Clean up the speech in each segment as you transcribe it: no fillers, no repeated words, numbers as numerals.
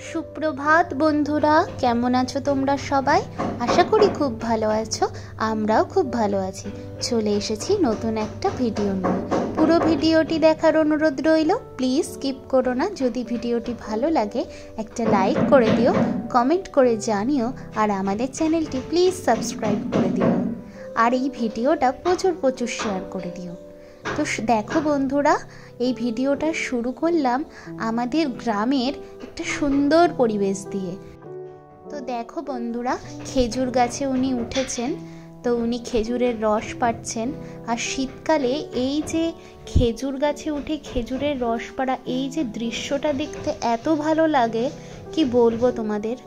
সুপ্রভাত বন্ধুরা, কেমন আছো তোমরা সবাই? আশা করি খুব ভালো আছো। আমরাও খুব ভালো আছি। চলে এসেছি নতুন একটা ভিডিও নিয়ে। পুরো ভিডিওটি দেখার অনুরোধ রইল। প্লিজ স্কিপ করো না। যদি ভিডিওটি ভালো লাগে একটা লাইক করে দিও, কমেন্ট করে জানিও, আর আমাদের চ্যানেলটি প্লিজ সাবস্ক্রাইব করে দিও। আর এই ভিডিওটা প্রচুর শেয়ার করে দিও। তো দেখো বন্ধুরা, এই ভিডিওটা শুরু করলাম আমাদের গ্রামের একটা সুন্দর পরিবেশ দিয়ে। তো দেখো বন্ধুরা, খেজুর গাছে উনি উঠেছেন। তো উনি খেজুরের রস পাড়ছেন। আর শীতকালে এই যে খেজুর গাছে উঠে খেজুরের রস পাড়া, এই যে দৃশ্যটা দেখতে এত ভালো লাগে, কি বলবো তোমাদের।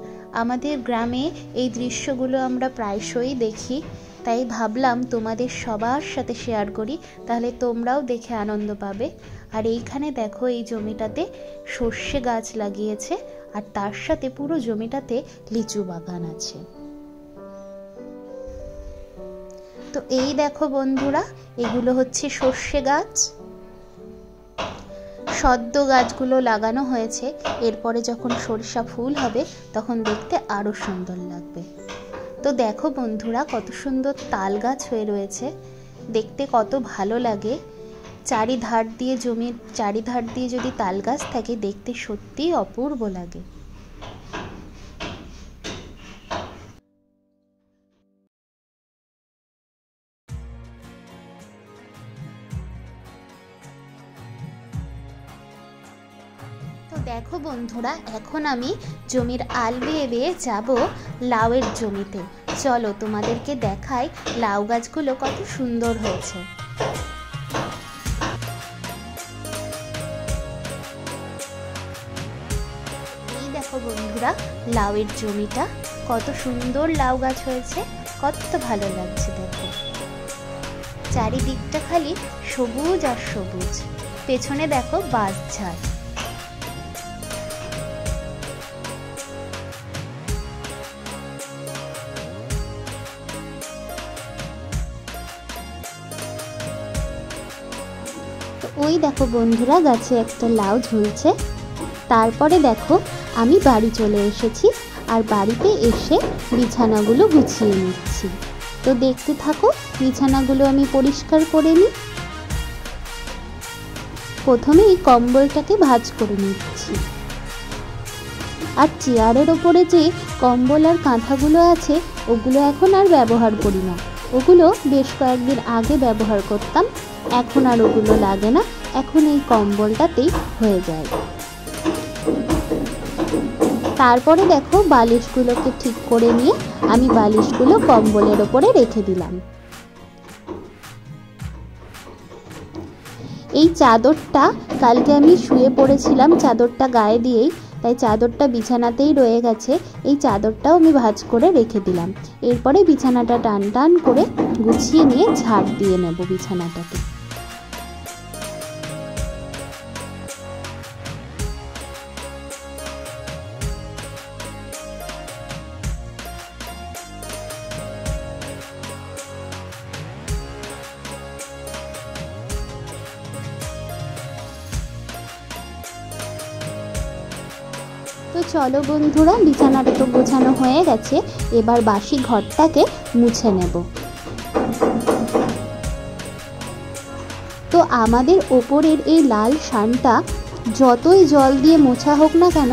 আমাদের গ্রামে এই দৃশ্যগুলো আমরা প্রায়শই দেখি, তাই ভাবলাম তোমাদের সবার সাথে শেয়ার করি, তাহলে তোমরাও দেখে আনন্দ পাবে। আর এইখানে দেখো, এই জমিটাতে সর্ষে গাছ লাগিয়েছে, আর তার সাথে পুরো জমিটাতে লিচু বাগান আছে। তো এই দেখো বন্ধুরা, এগুলো হচ্ছে সর্ষে গাছ। সদ্য গাছগুলো লাগানো হয়েছে, এরপরে যখন সরিষা ফুল হবে তখন দেখতে আরো সুন্দর লাগবে। তো দেখো বন্ধুরা, কত সুন্দর তাল গাছ হয়ে রয়েছে, দেখতে কত ভালো লাগে। চারিধার দিয়ে, জমির চারিধার দিয়ে যদি তাল গাছ থাকে, দেখতে সত্যিই অপূর্ব লাগে। তো দেখো বন্ধুরা, এখন আমি জমির আল বেয়ে বেয়ে যাব লাউয়ের জমিতে। চলো তোমাদেরকে দেখাই লাউ গাছগুলো কত সুন্দর হয়েছে। এই দেখো বন্ধুরা, লাউয়ের জমিটা, কত সুন্দর লাউ গাছ হয়েছে, কত ভালো লাগছে। দেখো চারিদিকটা খালি সবুজ আর সবুজ। পেছনে দেখো বাঁশঝাড়। ওই দেখো বন্ধুরা, গাছে একটা লাউ ঝুলছে। তারপরে দেখো, আমি বাড়ি চলে এসেছি, আর বাড়িতে এসে বিছানাগুলো গুছিয়ে নিচ্ছি। তো দেখতে থাকো, বিছানাগুলো আমি পরিষ্কার করে নিই। প্রথমে এই কম্বলটাকে ভাঁজ করে নিচ্ছি। আর চেয়ারের ওপরে যে কম্বল আর কাঁথাগুলো আছে, ওগুলো এখন আর ব্যবহার করি না। ওগুলো বেশ কয়েকদিন আগে ব্যবহার করতাম, এখন আর ওগুলো লাগে না। এখন এই কম্বলটাতেই হয়ে যায়। তারপরে দেখো, বালিশগুলোকে ঠিক করে নিয়ে আমি বালিশগুলো কম্বলের ওপরে রেখে দিলাম। এই চাদরটা কালকে আমি শুয়ে পড়েছিলাম চাদরটা গায়ে দিয়েই, তাই চাদরটা বিছানাতেই রয়ে গেছে। এই চাদরটাও আমি ভাঁজ করে রেখে দিলাম। এরপরে বিছানাটা টান টান করে গুছিয়ে নিয়ে ঝাড় দিয়ে নেব বিছানাটাকে। তো চলো বন্ধুরা, বিছানাটা তো গোছানো হয়ে গেছে, এবার বাসি ঘরটাকে মুছে নেব। তো আমাদের ওপরের এই লাল শানটা যতই জল দিয়ে মোছা হোক না কেন,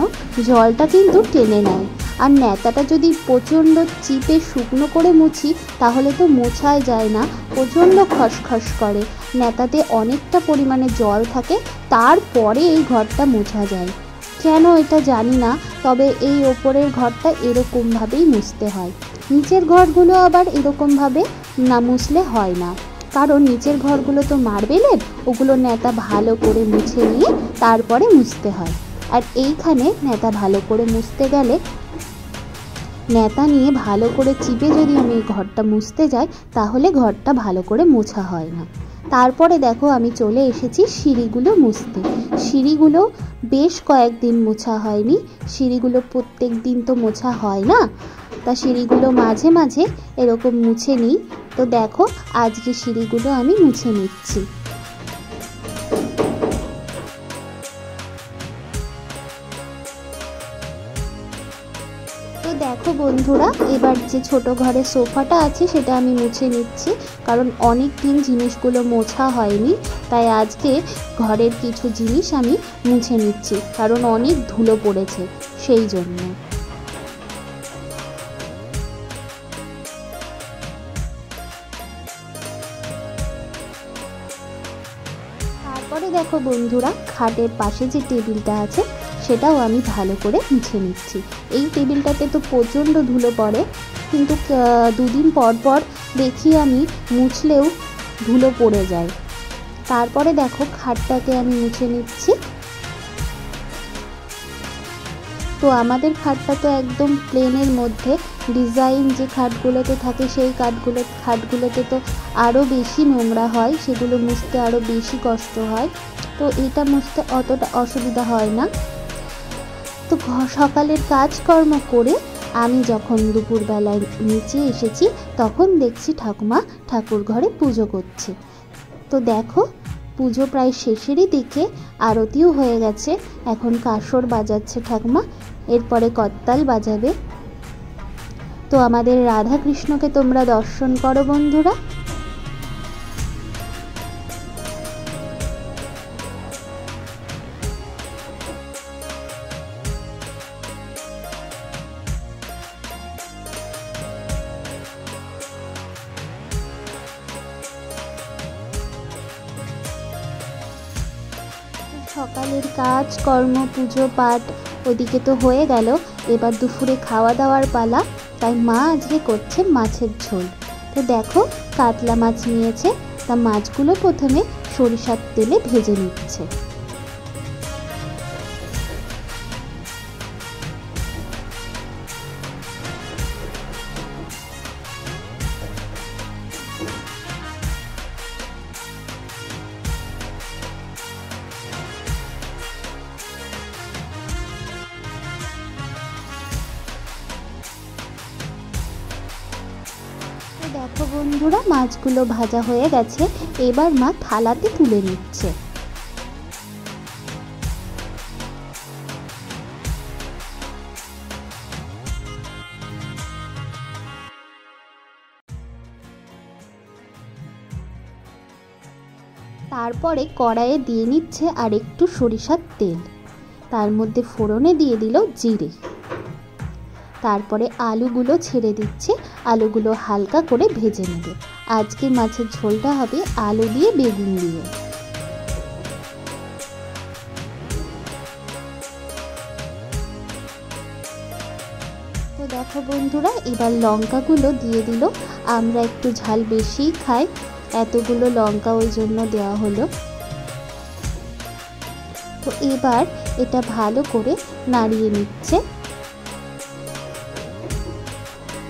জলটা কিন্তু টেনে নেয়। আর ন্যাতাটা যদি প্রচণ্ড চিপে শুকনো করে মুছি, তাহলে তো মোছাই যায় না, প্রচণ্ড খসখস করে। ন্যাতাতে অনেকটা পরিমাণে জল থাকে, তারপরে এই ঘরটা মোছা যায়। কেন এটা জানি না, তবে এই ওপরের ঘরটা এরকমভাবেই মুছতে হয়। নিচের ঘরগুলো আবার এরকমভাবে না মুছলে হয় না, কারণ নিচের ঘরগুলো তো মার্বেলের, ওগুলো ন্যাতা ভালো করে মুছে নিয়ে তারপরে মুছতে হয়। আর এইখানে ন্যাতা ভালো করে মুছতে গেলে, ন্যাতা নিয়ে ভালো করে চিপে যদি আমি ঘরটা মুছতে যাই, তাহলে ঘরটা ভালো করে মোছা হয় না। তারপরে দেখো, আমি চলে এসেছি সিঁড়িগুলো মুছতে। সিঁড়িগুলো বেশ কয়েকদিন মোছা হয়নি। সিঁড়িগুলো প্রত্যেক দিন তো মোছা হয় না, তা সিঁড়িগুলো মাঝে মাঝে এরকম মুছে নিই। তো দেখো, আজকে সিঁড়িগুলো আমি মুছে নিচ্ছি। দেখো বন্ধুরা, এবার যে ছোট ঘরে সোফাটা আছে সেটা আমি মুছে নিচ্ছি, কারণ অনেক দিন জিনিসগুলো মোছা হয়নি। তাই আজকে ঘরের কিছু জিনিস আমি মুছে নিচ্ছি, কারণ অনেক ধুলো পড়েছে সেই জন্য। তারপরে দেখো বন্ধুরা, খাটের পাশে যে টেবিলটা আছে সেটাও আমি ভালো করে মুছে নিচ্ছি। এই টেবিলটাতে তো প্রচণ্ড ধুলো পড়ে, কিন্তু দুদিন পর পর দেখি আমি মুছলেও ধুলো পড়ে যায়। তারপরে দেখো খাটটাকে আমি মুছে নিচ্ছি। তো আমাদের খাটটা তো একদম প্লেনের মধ্যে, ডিজাইন যে খাটগুলোতে থাকে সেই খাটগুলোতে তো আরও বেশি নোংরা হয়, সেগুলো মুছতে আরও বেশি কষ্ট হয়। তো এটা মুছতে অতটা অসুবিধা হয় না। তো সকালের কাজকর্ম করে আমি যখন দুপুরবেলায় নিচে এসেছি তখন দেখছি ঠাকুমা ঠাকুর ঘরে পুজো করছে। তো দেখো পুজো প্রায় শেষেরই দিকে, আরতিও হয়ে গেছে। এখন কাসর বাজাচ্ছে ঠাকুমা, এরপরে করতাল বাজাবে। তো আমাদের রাধা কৃষ্ণকে তোমরা দর্শন করো বন্ধুরা। সকালের কাজ কর্ম পুজো পাঠ ওদিকে তো হয়ে গেল, এবার দুপুরে খাওয়া দাওয়ার পালা। তাই মা আজকে করছে মাছের ঝোল। তো দেখো কাতলা মাছ নিয়েছে, তা মাছগুলো প্রথমে সরিষার তেলে ভেজে নিচ্ছে। দেখো বন্ধুরা, মাছগুলো ভাজা হয়ে গেছে, এবার মা থালাতে তুলে নিচ্ছে। তারপরে কড়াইয়ে দিয়ে নিচ্ছে আর একটু সরিষার তেল, তার মধ্যে ফোড়নে দিয়ে দিল জিরে। তারপরে আলুগুলো ছেড়ে দিচ্ছে, আলুগুলো হালকা করে ভেজে নেবে। আজকে মাছের ঝোলটা হবে আলু দিয়ে বেগুন দিয়ে। তো দেখো বন্ধুরা, এবার লঙ্কাগুলো দিয়ে দিল। আমরা একটু ঝাল বেশিই খাই, এতগুলো লঙ্কা ওই জন্য দেওয়া হলো। তো এবার এটা ভালো করে নাড়িয়ে নিচ্ছে।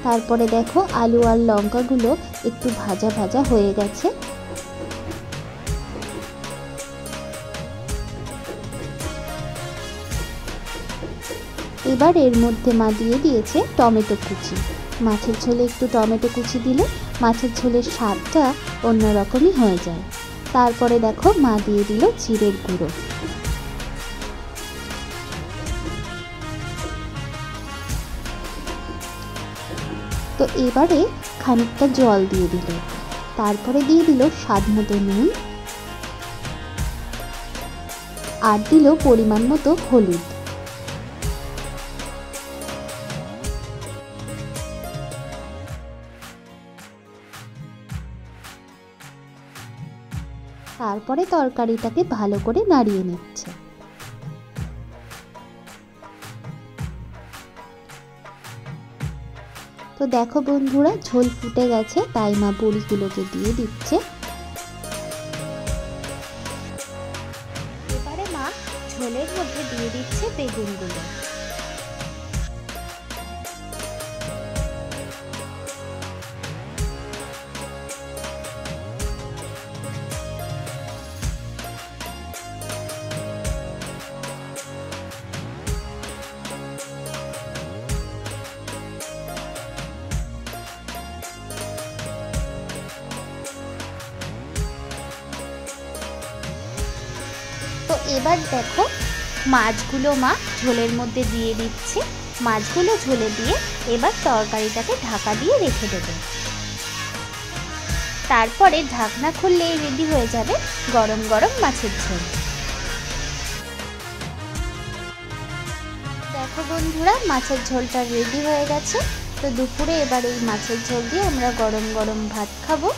তারপরে দেখো আলু আর লঙ্কাগুলো একটু ভাজা ভাজা হয়ে গেছে। এবার এর মধ্যে মা দিয়ে দিয়েছে টমেটো কুচি। মাছের ঝোলে একটু টমেটো কুচি দিলে মাছের ঝোলের স্বাদটা অন্যরকমই হয়ে যায়। তারপরে দেখো মা দিয়ে দিল জিরের গুঁড়ো। তো এবারে খানিকটা জল দিয়ে দিল, তারপরে দিয়ে দিল স্বাদ মতো নুন, আর দিল পরিমাণ মতো হলুদ। তারপরে তরকারিটাকে ভালো করে নাড়িয়ে নিচ্ছে। তো দেখো বন্ধুরা, ঝোল ফুটে গেছে, তাই মা বড়িগুলোকে দিয়ে দিচ্ছে। এবারে মা ঝোলের মধ্যে দিয়ে দিচ্ছে বেগুনগুলো। তো এবার দেখো মাছগুলো মা ঝোলের মধ্যে দিয়ে দিচ্ছে। মাছগুলো ঝোলে দিয়ে এবার তরকারিটাকে ঢাকা দিয়ে রেখে দেবে। তারপরে ঢাকনা খুললেই রেডি হয়ে যাবে গরম গরম মাছের ঝোল। দেখো বন্ধুরা, মাছের ঝোলটা রেডি হয়ে গেছে। তো দুপুরে এবার এই মাছের ঝোল দিয়ে আমরা গরম গরম ভাত খাবো।